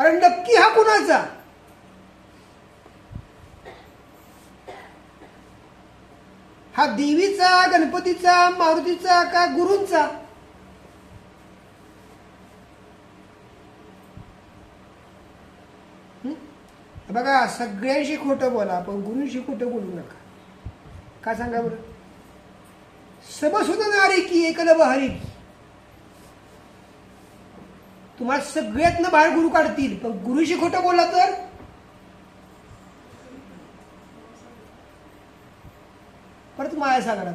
अरे नक्की हा कुणाचा? हा देवीचा, गणपतीचा, मारुतीचा का गुरूंचा? बघा, सगळ्यांशी खोटं बोला पण गुरूंशी खोटं बोलू नका. का सांगा बरं? सबसुद नारी की एकलव हरी की. तुम्हाला सगळ्यातनं बाहेर गुरु काढतील पण गुरुशी खोटं बोलला तर परत माया सागरात.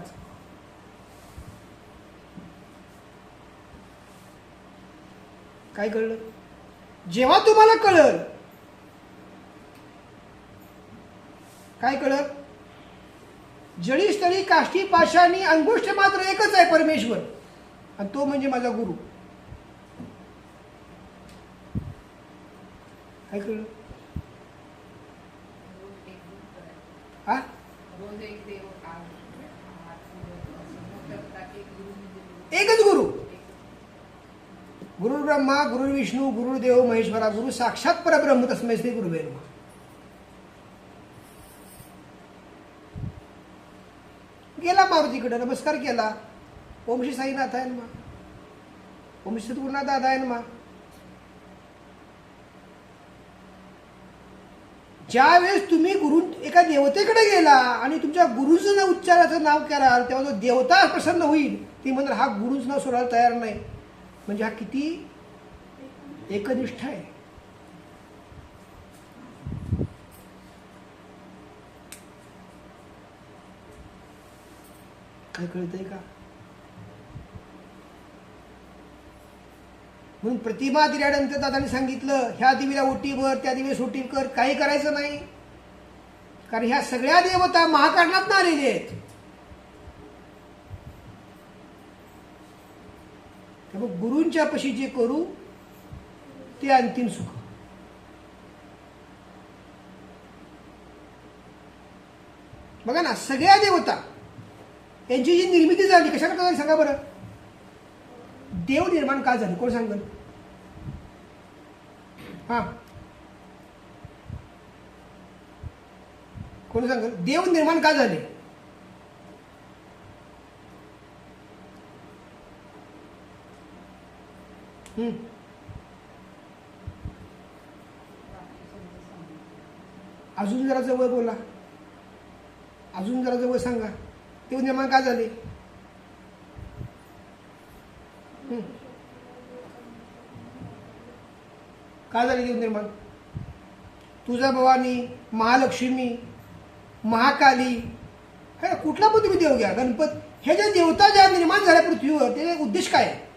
काय कळलं? जेव्हा तुम्हाला कळलं, काय कळत? जळी स्थळी काष्टी पाशानी अंगुष्ठ मात्र एकच आहे परमेश्वर, आणि तो म्हणजे माझा गुरु. काय कळलं? हा, एकच गुरु. गुरु ब्रह्मा गुरु विष्णू गुरुदेव महेश्वरा, गुरु साक्षात परब्रह्म तस्मै श्री गुरुवे नमः. गेला मारुतीकडे, नमस्कार केला. ओम श्री साईनाथ आहे ना, ओम श्री सद्गुरुनाथ दादा आहे ना. ज्या वेळेस तुम्ही गुरु एका देवतेकडे गेला आणि तुमच्या गुरुचं उच्चाराचं नाव कराल तेव्हा जो देवता प्रसन्न होईल. ती म्हणणार हा गुरुचं नाव सोडायला तयार नाही. म्हणजे हा किती एकनिष्ठ आहे. काय कळतंय का? म्हणून प्रतिमा दिल्यानंतर दादाने सांगितलं ह्या देवीला ओटीवर त्या देवीला ओटी कर, काही करायचं नाही. कारण ह्या सगळ्या देवता महाकारणात आलेले आहेत. त्यामुळे गुरूंच्या पशी जे करू ते अंतिम सुख. बघा ना, सगळ्या देवता यांची जी निर्मिती झाली कशा करता झाली सांगा बरं? देव निर्माण का झाले? कोण सांगल? हा, कोण सांगल? देव निर्माण का झाले? अजून जरा जवळ बोला, अजून जरा जवळ सांगा. देव निर्माण का झाले? का झाले देव निर्माण? तुळजा भवानी, महालक्ष्मी, महाकाली, हे कुठला पण तुम्ही देव घ्या, गणपत, हे ज्या देवता ज्या निर्माण झाल्या पृथ्वीवर ते उद्देश काय आहे?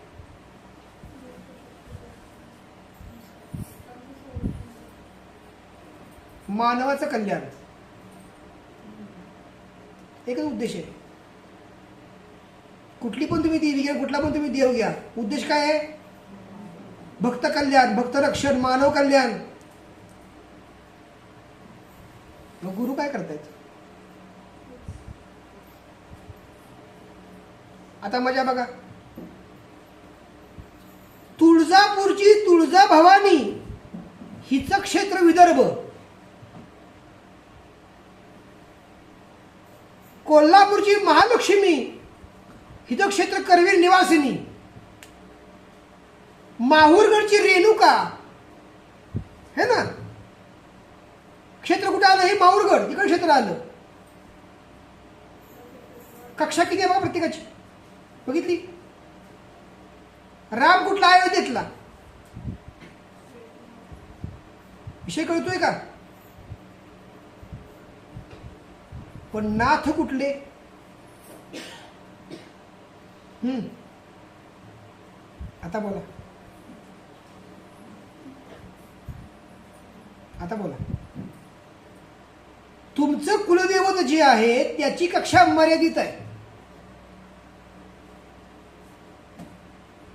मानवाचं कल्याण. एकच उद्देश आहे. कुठली पण तुम्ही देवी घ्या, कुठला पण तुम्ही देव घ्या, उद्देश काय आहे? भक्त कल्याण, भक्त रक्षण, मानव कल्याण. मग गुरु काय करतायत? आता मजा बघा, तुळजापूरची तुळजा भवानी हिचं क्षेत्र विदर्भ, कोल्हापूरची महालक्ष्मी हिचं क्षेत्र करवीर निवासिनी, माहूरगडची रेणुका है ना, क्षेत्र कुठे आलं? हे माहूरगड, इकडे क्षेत्र आलं. कक्षा किती आहे बघा प्रत्येकाची, बघितली? राम कुठला? अयोध्येतला. विषय कळतोय का? पण नाथ कुठले? आता बोला, आता बोला. तुमचं कुलदैवत जे आहे त्याची कक्षा मर्यादित आहे.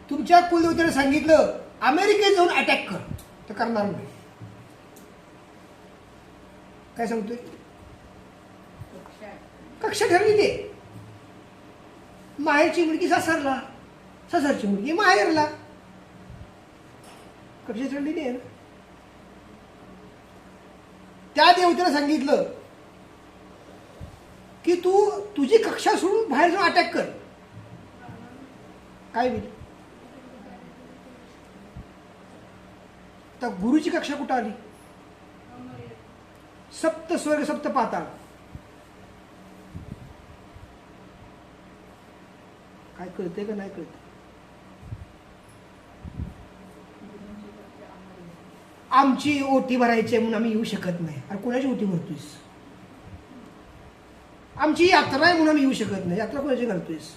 तुमच्या कुलदेवतेने सांगितलं अमेरिकेत जाऊन अटॅक कर, तर करणार नाही. काय सांगतोय? कक्षा ठरलेली आहे. माहेरची मुलगी सासरला, सासरची मुलगी माहेरला, कक्षा ठरलेली आहे ना. त्या देवतेला सांगितलं की तू तुझी कक्षा सोडून बाहेर जाऊन अटॅक कर. काय होईल? तर गुरुची कक्षा कुठं आली? सप्त स्वर्ग सप्त पाताळ. काय कळतंय का नाही कळत? आमची ओटी भरायची म्हणून आम्ही येऊ शकत नाही. अरे कोणाची ओटी भरतोयस? आमची यात्रा आहे म्हणून आम्ही येऊ शकत नाही. यात्रा कोणाची करतोयस?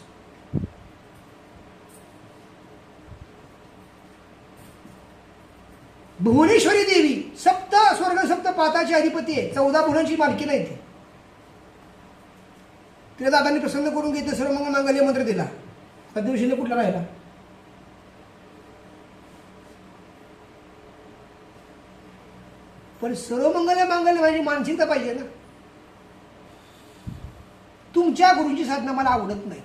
भुवनेश्वरी देवी सप्त स्वर्ग सप्त पाताची अधिपती आहे. 14 भुवनांची मालकी नाही ती. तिला दादांनी प्रसन्न करून घेतलं. सर्वमंगल मांगल्य मंत्र दिला. दिवशीने कुठला राहिला? पण सर्वमंगल मांगल्य माझी मानसिकता पाहिजे ना. तुमच्या गुरुची साधना मला आवडत नाही.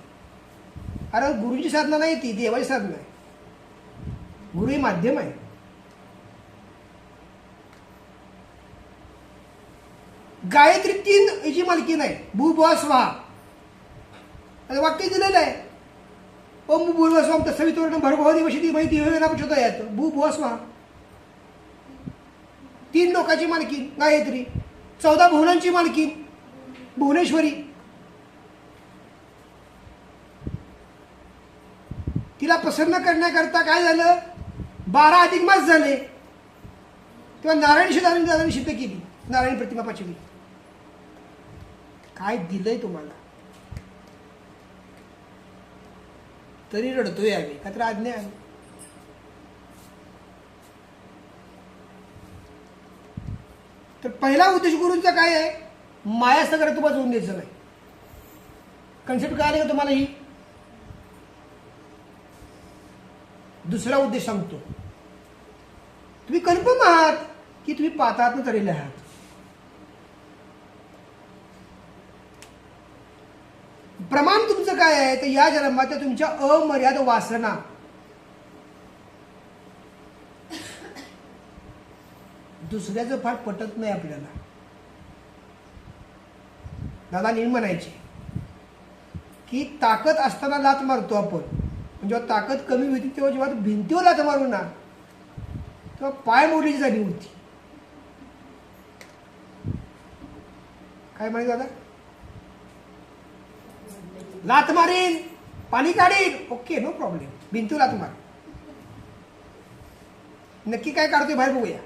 अरे गुरुची साधना नाही ती देवाची साधना आहे. गुरु हे माध्यम आहे. गायत्री 3 याची मालकी नाही. भू भुवा स्वाहा वाक्य दिलेलं आहे. ओम भूर्भुवः स्वः तत्सवितुर्वरेण्यं भर्गो देवस्य धीमहि धियो यो नः प्रचोदयात्. भू भुवा स्वाहा 3 लोकांची मालकी गायत्री. 14 भुवनांची मालकी भुवनेश्वरी. तिला प्रसन्न करण्याकरता काय झालं? 12 अधिक मास झाले तेव्हा नारायण दादांनी सिद्ध केली. नारायण प्रतिमा पाचवी. काय दिलंय तुम्हाला? तरी रडतोय आम्ही. का तर आज्ञा आहे. तर पहिला उद्देश गुरूंचा काय आहे? माया सगळं तुम्हाला जोडून द्यायचं नाही. कन्सेप्ट काय आले का तुम्हाला? ही दुसरा उद्देश सांगतो. तुम्ही कन्फर्म आहात की तुम्ही पाताळातून चढलेले आहात. प्रमाण तुमचं काय आहे? तर या जन्मात तुमच्या अमर्याद वासना. दुसऱ्याचं फार पटत नाही आपल्याला. दादा नेहमी म्हणायचे की ताकद असताना लात मारतो आपण. जेव्हा ताकद कमी होती तेव्हा जेव्हा भिंतीवर लात मारू ना तेव्हा पाय मोडण्याची जाणीव होती. काय म्हणे दादा? लात मारीन, पाणी काढीन, ओके नो प्रॉब्लेम. भिंतीवर लात मार. नक्की काय काढतोय बाहेर बघूया.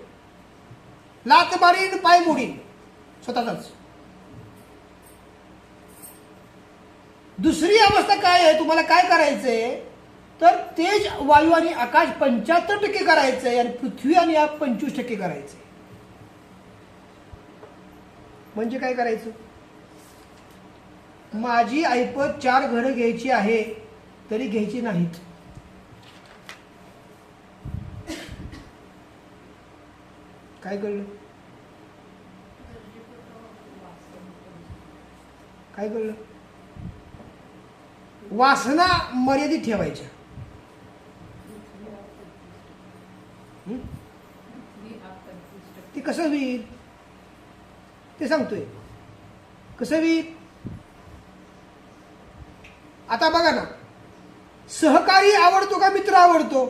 लात मारीन, पाय मोडीन स्वतःच. दुसरी अवस्था काय आहे? तुम्हाला काय करायचंय? तर तेज वायू आणि आकाश 75% करायचंय आणि पृथ्वी आणि आप 25% करायचंय. म्हणजे काय करायचं? माझी ऐपत 4 घरं घ्यायची आहे तरी घ्यायची नाहीत. काय कळलं? काय कळलं? वासना मर्यादित ठेवायच्या. ती कसं होईल ते सांगतोय. कसं होईल? आता बघा ना, सहकारी आवडतो का मित्र आवडतो?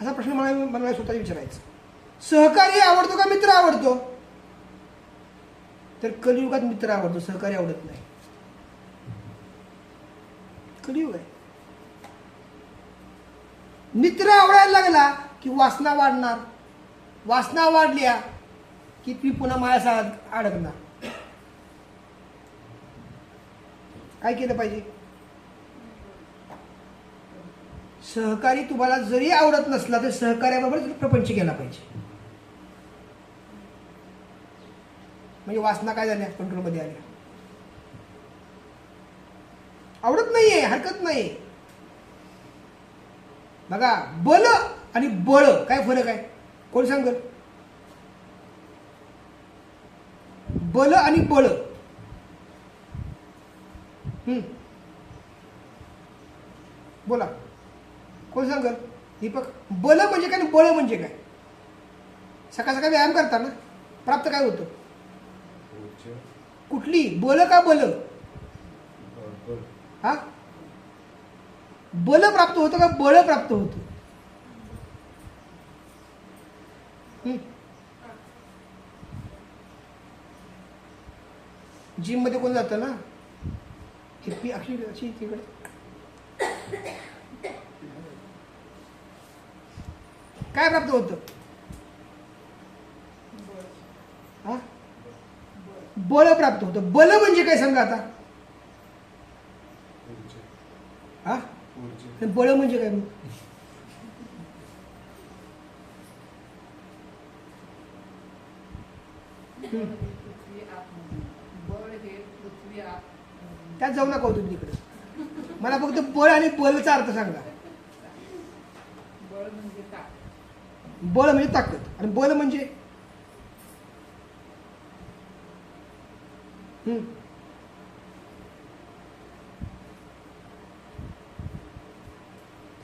असा प्रश्न मला स्वतः विचारायचा. सहकारी आवडतो का मित्र आवडतो? तर कलियुगात मित्र आवडतो, सहकारी आवडत नाही. कलियुग आहे. मित्र आवडायला लागला की वासना वाढणार. वासना वाढल्या की ती पुन्हा मायासात अडकणार. काय केलं पाहिजे? सहकारी तुम्हाला जरी आवडत नसला तर सहकार्याबरोबर प्रपंच केला पाहिजे. म्हणजे वासना काय झाल्या? कंट्रोलमध्ये आल्या. आवडत नाहीये, हरकत नाही. बघा, बल आणि बळ काय फरक आहे? कोण सांगल? बल आणि बळ. बोला, कोण सांगल? दीपक. बल म्हणजे काय, बळ म्हणजे काय? सकाळ सकाळी व्यायाम करताना प्राप्त काय होतं? ऊर्जा. कुठली? बल का बल? बल. हा, बल प्राप्त होतं का बळ प्राप्त होतं? जिम मध्ये कोण जातं ना, हे अशी तिकडे काय प्राप्त होतं? हा, बळ प्राप्त होतं. बल म्हणजे काय सांगा आता? ऊर्जा. हा, ऊर्जा. बळ म्हणजे काय मग? त्यात जाऊ नका हो तुम्ही तिकडे. मला फक्त बळ आणि बलचा अर्थ सांगा. बळ म्हणजे ताकद आणि बल म्हणजे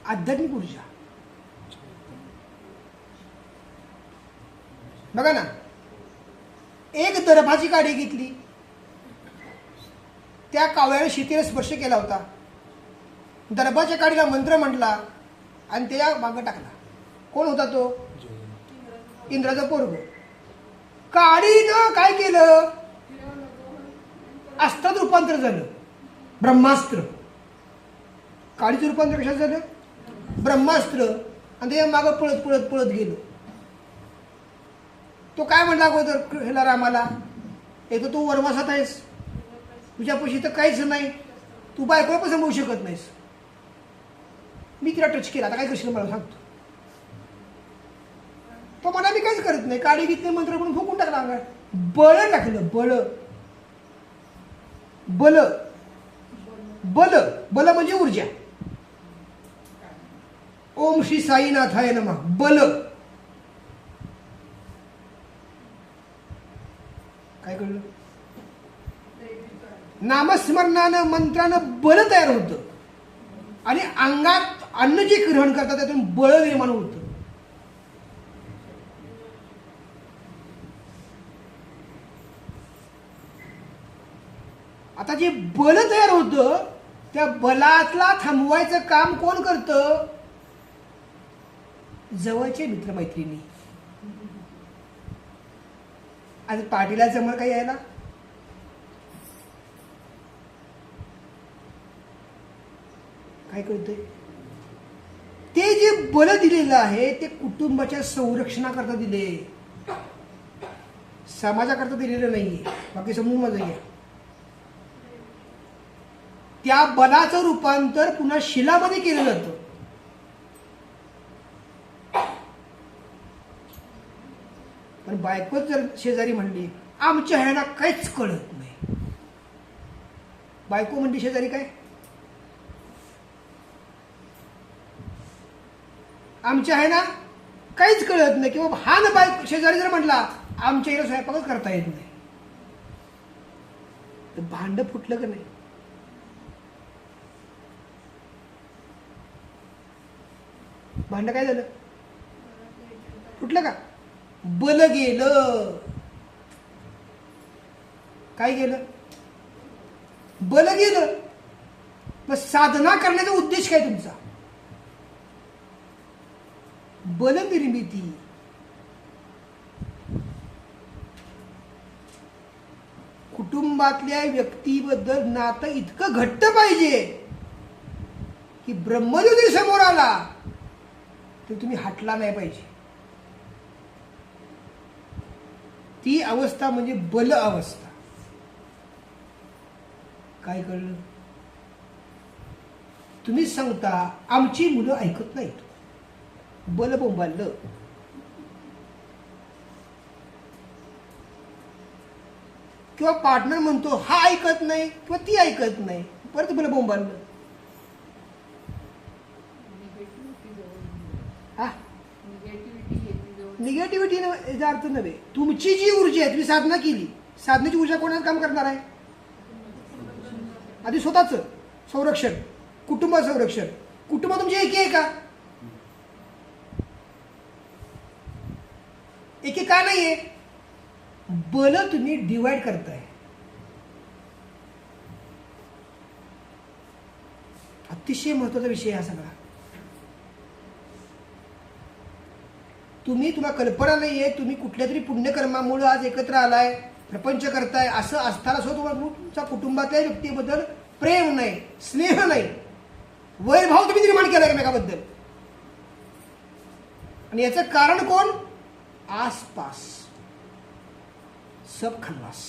आध्यात्मिक ऊर्जा. बघा ना, एक दर्भाची काडी घेतली, त्या कावळ्याने शेतीला स्पर्श केला होता, दर्भाच्या काडीला मंत्र म्हटला आणि त्याच्या मागं टाकला. कोण होता तो? इंद्राचा पोरग. काडीनं काय केलं? अस्त्रात रूपांतर झालं, ब्रह्मास्त्र. काडीचं रूपांतर कशात झालं? ब्रह्मास्त्र. आणि त्याच्या मागं पळत पळत पळत गेलो. तो काय म्हणला अगोदर ह्याला रामाला? एक तर तू वनवासात आहेस, तुझ्यापाशी तर काहीच नाही, तू बायकोला पण सांभाळू शकत नाहीस, मी तिला टच केला, आता काय करशील मला सांगतो. तो मला मी काहीच करत नाही, काडी घेतली, मंत्र म्हणून फुकून टाकला अंगात. बळ टाकलं. बळ बल बल बल म्हणजे ऊर्जा. ओम श्री साईनाथाय नमः. बल काय कळलं? नामस्मरणानं मंत्रानं बळ तयार होतं आणि अंगात अन्न जे ग्रहण करतात त्यातून बळ निर्माण होतं. आता जे बल तयार होतं त्या बलातला थांबवायचं काम कोण करतं? जवळचे मित्रमैत्रिणी. आज पाटीला जमल काय यायला? काय कळतंय? ते जे बल दिलेलं आहे ते कुटुंबाच्या संरक्षणाकरता दिले, समाजाकरता दिलेलं नाहीये. बाकी समजून माझं घ्या. त्या बलाचं रूपांतर पुन्हा शिलामध्ये केलं जातं. पण बायकोच जर शेजारी म्हणली आमच्या ह्याला काहीच कळत नाही, बायको म्हणली शेजारी काय? आमच्या आहे ना काहीच कळत नाही, किंवा हा ना बायको शेजारी जर म्हटला आमच्या हिला स्वयंपाकच करता येत नाही, तर भांड फुटलं का नाही? भांड काय झालं? फुटलं का? बल गेलं. काय गेलं? बल गेलं. मग साधना करण्याचा उद्देश काय तुमचा? बल निर्मिती. कुटुंबातल्या व्यक्तीबद्दल नातं इतकं घट्ट पाहिजे की ब्रह्मज्योती समोर आला तर तुम्ही हटला नाही पाहिजे. ती अवस्था म्हणजे बल अवस्था. काय कळलं? तुम्ही सांगता आमची मुलं ऐकत नाहीत, बल बोंबाललं. किंवा पार्टनर म्हणतो हा ऐकत नाही किंवा ती ऐकत नाही, परत बल बोंबाललं. हा, निगेटिव्हिटी याचा अर्थ नव्हे. तुमची जी ऊर्जा आहे, तुम्ही साधना केली, साधनेची ऊर्जा कोणाचं काम करणार आहे? आधी स्वतःचं संरक्षण, कुटुंब संरक्षण. कुटुंब तुमची एकी आहे का? एकी का नाहीये? बल तुम्ही डिवाइड करताय. अतिशय महत्वाचा विषय हा सगळा. तुम्हाला कल्पना नाहीये, तुम्ही कुठल्या तरी पुण्यकर्मामुळे आज एकत्र आलाय, प्रपंच करताय. असं असताना सुद्धा तुम्हाला तुमच्या कुटुंबातल्या व्यक्तीबद्दल प्रेम नाही, स्नेह नाही, वैरभाव तुम्ही निर्माण केला एकमेकाबद्दल. आणि याचं कारण कोण? आसपास सब खल्लास.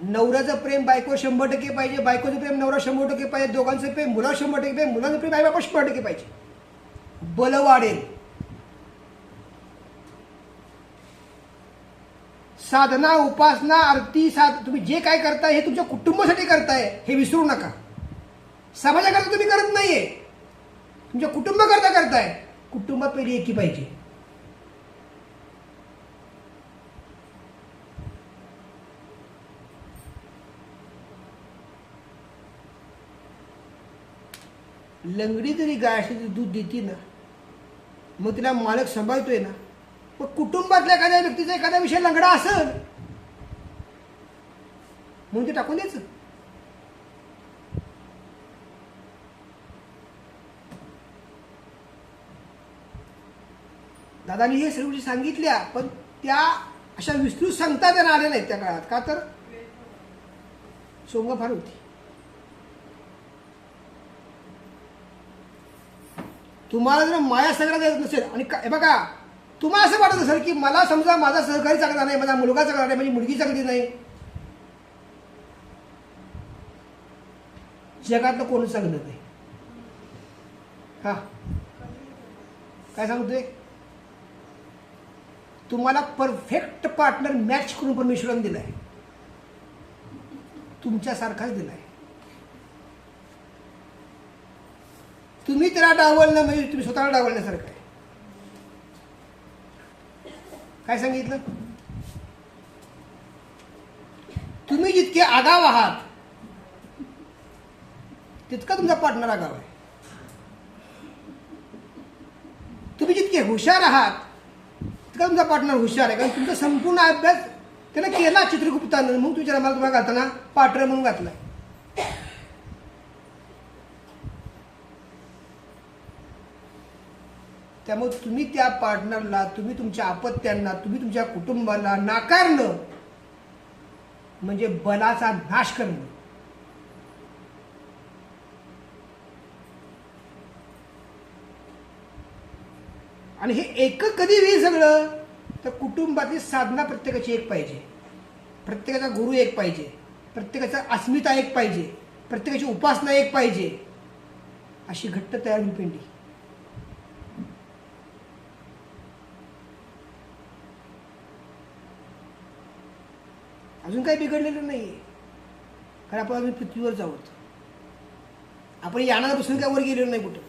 नवऱ्याचं प्रेम बायको 100% पाहिजे, बायकोचं प्रेम नवरा 100% पाहिजे, दोघांचं प्रेम मुला 100% पाहिजे, मुलांचं प्रेम आई बापा 100% पाहिजे. बल वाढेल. साधना, उपासना, आरती, तुम्ही जे काय करताय हे तुमच्या कुटुंबासाठी करताय हे विसरू नका. समाजाकरता तुम्ही करत नाहीये, तुमच्या कुटुंबाकरता करताय. कुटुंबात पहिली एकी पाहिजे. लंगडी जरी गाय असली दूध देते ना, मग तिला मालक सांभाळतोय ना, मग कुटुंबातल्या एखाद्या व्यक्तीचा एखादा विषय लंगडा असेल म्हणून ते टाकून द्यायचं. दादानी हे सर्व गोष्टी सांगितल्या, पण त्या अशा विस्तृत सांगता त्यांना आल्या नाहीत त्या काळात. का तर सोंग फार होती. तुम्हाला जर माया सगळ्यात येत नसेल आणि बघा, तुम्हाला असं वाटत असेल की मला समजा माझा सहकारी चांगला नाही, माझा मुलगा चांगला नाही, माझी मुलगी चांगली नाही, जगातलं कोणच चांगलं नाही. हा काय सांगतोय? तुम्हाला परफेक्ट पार्टनर मॅच करून परमेश्वराने दिलाय, तुमच्यासारखाच दिलाय. तुम्ही त्याला डावलणं म्हणजे तुम्ही स्वतःला डावलण्यासारखं आहे. काय सांगितलं? तुम्ही जितके आगाव आहात तितका तुमचा पार्टनर आगाव आहे. तुम्ही जितके हुशार आहात तितका तुमचा पार्टनर हुशार आहे. कारण तुमचा संपूर्ण अभ्यास त्यानं केला चित्रगुप्तानं, मग तुझ्या मला तुम्हाला घालताना पार्टनर म्हणून घातलाय. त्यामुळे तुम्ही त्या पार्टनरला, तुम्ही तुमच्या अपत्यांना, तुम्ही तुमच्या कुटुंबाला नाकारणं म्हणजे बलाचा नाश करणं. आणि हे एक कधी होईल सगळं? तर कुटुंबातली साधना प्रत्येकाची एक पाहिजे, प्रत्येकाचा गुरु एक पाहिजे, प्रत्येकाचा अस्मिता एक पाहिजे, प्रत्येकाची उपासना एक पाहिजे. अशी घट्ट तयार होईल पिंडी. अजून काही बिघडलेलं नाही, कारण आपण अजून पृथ्वीवर आहोत. आपण यानाला बसून काय वर गेलेलो नाही कुठं.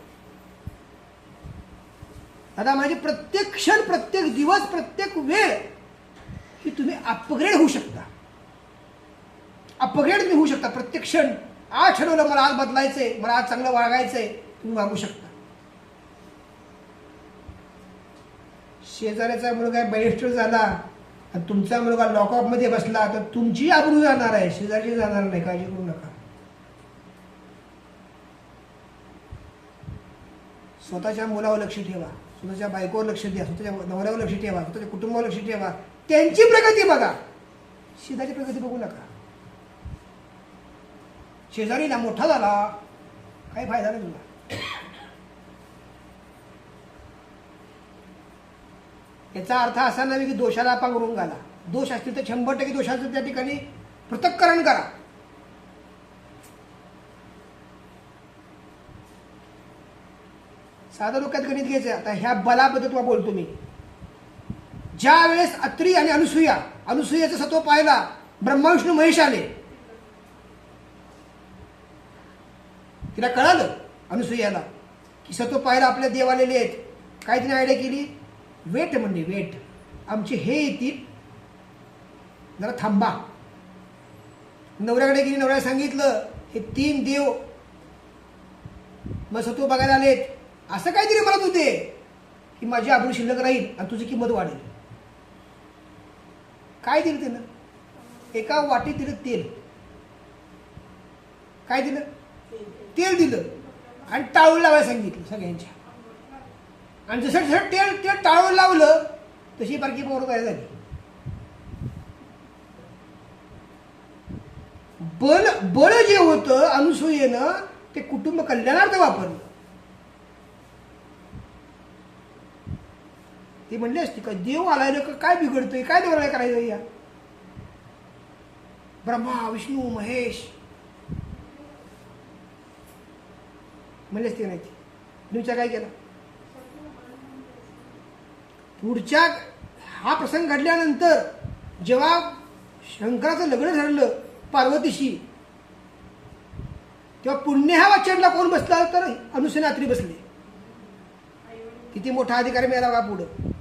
आता माझे प्रत्येक क्षण, प्रत्येक दिवस, प्रत्येक वेळ ही तुम्ही अपग्रेड होऊ शकता. अपग्रेड तुम्ही होऊ शकता प्रत्येक क्षण. आज ठरवलं मला आज बदलायचंय, मला आज चांगलं वागायचंय, तुम्ही वागू शकता. शेजाऱ्याचा मुलगा बॅरिस्टर झाला आणि तुमचा मुलगा लॉकअप मध्ये बसला तर तुमची आबरू जाणार आहे, शेजारची जाणार नाही. काळजी करू नका. स्वतःच्या मुलावर लक्ष ठेवा, स्वतःच्या बायकोवर लक्ष द्या, स्वतःच्या नवऱ्यावर लक्ष ठेवा, स्वतःच्या कुटुंबावर लक्ष ठेवा. त्यांची प्रगती बघा, शेजारची प्रगती बघू नका. शेजारीला मोठा झाला काही फायदा नाही तुला. याचा अर्थ असा नाही की दोषाला पांघरून घाला. दोष असतील तर 100% दोषाचं त्या ठिकाणी पृथक्करण करा. साधं डोक्यात गणित घ्यायचं. आता ह्या बलाबद्दल तुम्हाला बोलतो मी. ज्या वेळेस अत्री आणि अनुसूयाचं सत्व पाहिला, ब्रह्मा विष्णू महेश आले. तिला कळालं अनुसूयाला की सत्व पाहायला आपल्या देव आलेले आहेत. काय तिने आयडिया केली? वेट म्हणजे वेट, आमचे हे येतील, जरा थांबा. नवऱ्याकडे गेली, नवऱ्याला सांगितलं हे 3 देव मग सत्व बघायला आलेत, असं काहीतरी म्हणत होते की माझी आबरू शिल्लक राहील आणि तुझी किंमत वाढेल. काय दिलं त्यानं? एका वाटीत दिलं तेल. काय दिलं? तेल दिलं आणि टाळून लावायला सांगितलं सगळ्यांच्या. आणि जसं जसं तेल टाळून लावलं तशी बारकी पोरं तयार झाली. बळ जे होतं अनुसूयेनं ते कुटुंब कल्याणार्थ वापरलं. ते म्हणले असते का देव आलाय ना, काय बिघडतंय, काय देवाला करायचं या? ब्रह्मा विष्णू महेश म्हणले असते नाही. विचार काय केला? पुढच्या हा प्रसंग घडल्यानंतर जेव्हा शंकराचं लग्न ठरलं पार्वतीशी, तेव्हा पुण्य ह्या वाचनला कोण बसला तर अनुसूयात्री बसले. किती मोठा अधिकारी मिळाला का पुढं?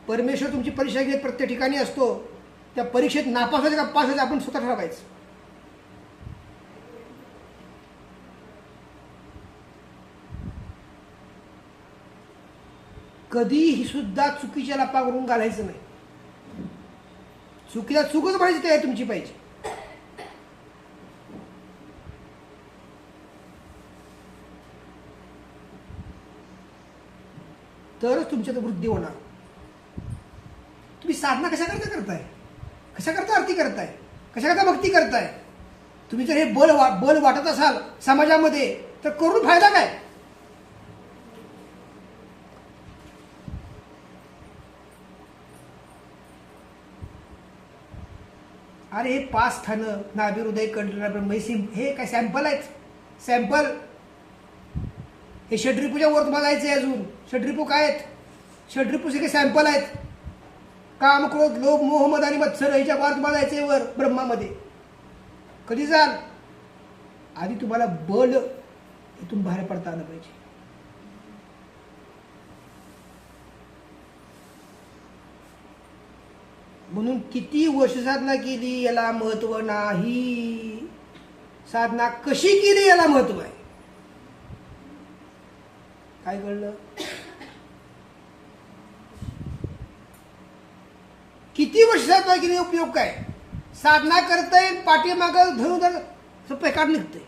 परमेश्वर तुमची परीक्षा घेत प्रत्येक ठिकाणी असतो. त्या परीक्षेत नापास व्हायचं का पास व्हायचं आपण स्वतः ठरवायचं. कधीही सुद्धा चुकीच्या लपा करून घालायचं नाही. चुकीला चूकच पाहिजे, ते तुमची पाहिजे. तरच तुमच्यात वृद्धी होणार. तुम्ही साधना कशा करता करताय? कशा करता आरती करताय? कशा करता भक्ती करताय? तुम्ही जर हे बल वाटत असाल समाजामध्ये तर करून फायदा काय? अरे हे 5 स्थानं नाभी हृदय कंठ ब्रह्मसी हे काय सॅम्पल आहेत? सॅम्पल. हे षड्रिपूच्या वर तुम्हाला जायचं आहे. अजून षड्रिपू काय आहेत? षड्रिपूचे काही सॅम्पल आहेत. काम क्रोध लोभ मोह मद आणि मत्सर ह्याच्या वर तुम्हाला जायचंय वर ब्रह्मामध्ये. कधी जाल? आधी तुम्हाला बल इथून बाहेर पडता आलं पाहिजे. म्हणून किती वर्ष साधना केली याला महत्व नाही. साधना कशी केली याला महत्व आहे. काय कळलं? किती वर्ष साधना केली उपयोग काय? साधना करताय पाठीमाग धनुधर पेकाट निघतंय.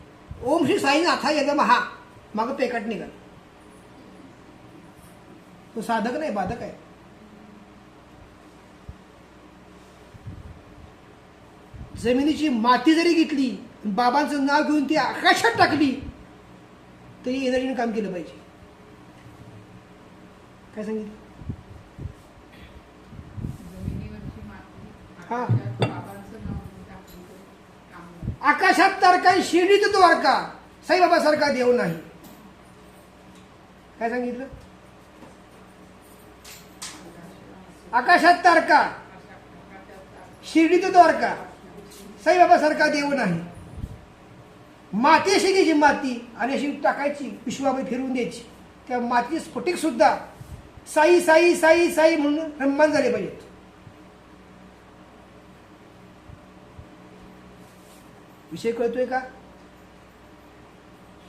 ओम श्री साईनाथा यद महा माग पेकाट निघाल. तो साधक नाही, बाधक आहे. जमिनीची माती जरी घेतली, बाबांचं नाव घेऊन ती आकाशात टाकली तरी एनर्जीने काम केलं पाहिजे. काय सांगितलं? हा, आकाशात तारका शिर्डीत द्वारका, साईबाबा सारखा देव नाही. काय सांगितलं? आकाशात तारका शिर्डीत द्वारका, साईबाबा सारखा देव नाही. माती अशी घ्यायची, माती आणि अशी टाकायची, विश्वामध्ये फिरवून द्यायची. त्या मातीचे स्फटिक सुद्धा साई साई साई साई म्हणून रममान झाले पाहिजेत. विषय कळतोय का?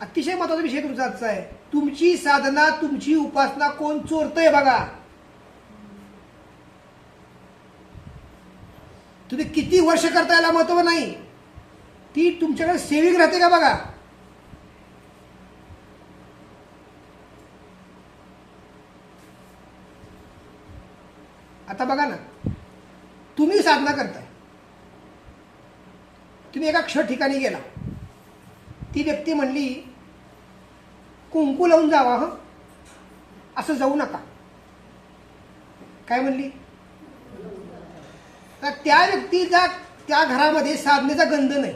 अतिशय महत्वाचा विषय तुमचा आजचा आहे. तुमची साधना, तुमची उपासना कोण चोरतंय बघा. तुम्ही किती वर्ष करता याला महत्व नाही. ती तुमच्याकडे सेविंग राहते का बघा. आता बघा ना, तुम्ही साधना करताय, तुम्ही एका क्ष ठिकाणी गेला, ती व्यक्ती म्हणली कुंकू लावून जावा, हं असं जाऊ नका. काय म्हणली? तर त्या व्यक्तीचा त्या घरामध्ये साधनेचा गंध नाही.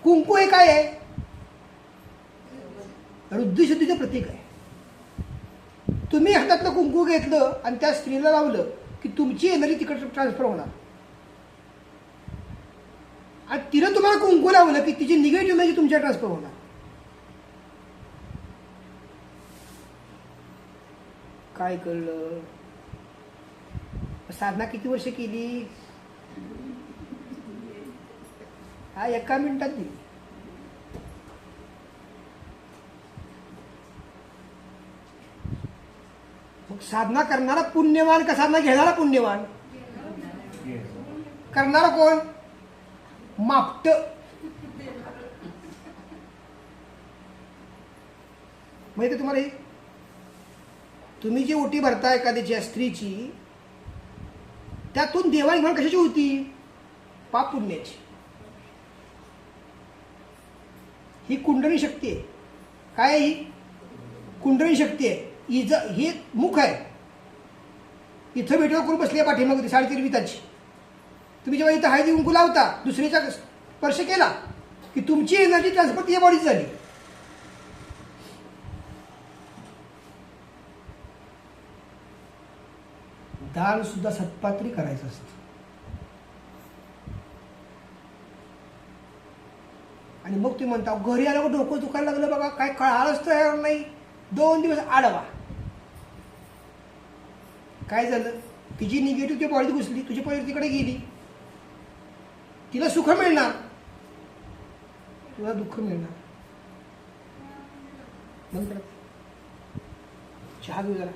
कुंकू हे काय आहे? रुद्धिशुद्धीचं प्रतीक आहे. तुम्ही हातातलं कुंकू घेतलं आणि त्या स्त्रीला लावलं की तुमची एनर्जी तिकडे ट्रान्सफर होणार. आणि तिनं तुम्हाला कुंकू लावलं की तिची निगेटिव्ह एनर्जी तुमच्या ट्रान्सफर होणार. काय कळलं? साधना किती वर्ष केली? हा, एका मिनिटात दिली. मग साधना करणारा पुण्यवान का साधना घेणारा पुण्यवान? करणारा कोण? मापट. माहिती तुम्हाला हे? तुम्ही जी ओटी भरता एखाद्याच्या स्त्रीची, त्यातून देवाणघेवाण कशाची होती? पाप पुण्याची. ही कुंडली शक्ती आहे. काय आहे ही? कुंडली शक्ती आहे. ही मुख आहे. इथं भेटवर करून बसली आहे पाठीमागे 3.5 विताची. तुम्ही जेव्हा इथं हळदी कुंकू लावता, दुसऱ्याचा स्पर्श केला की तुमची एनर्जी ट्रान्सफर तिच्या बॉडीत झाली. दान सुद्धा सत्पात्री करायचं असतं. आणि मग तुम्ही म्हणता घरी आल्यावर डोकं दुखायला लागलं बघा, काय कळालंच तयार नाही, 2 दिवस आडवा. काय झालं? तिची निगेटिव्ह त्या बॉडीत घुसली, तुझी पॉईंट तिकडे गेली. तिला सुख मिळणार, तुला दुःख मिळणार. बंद करा. चहा घेऊ जरा.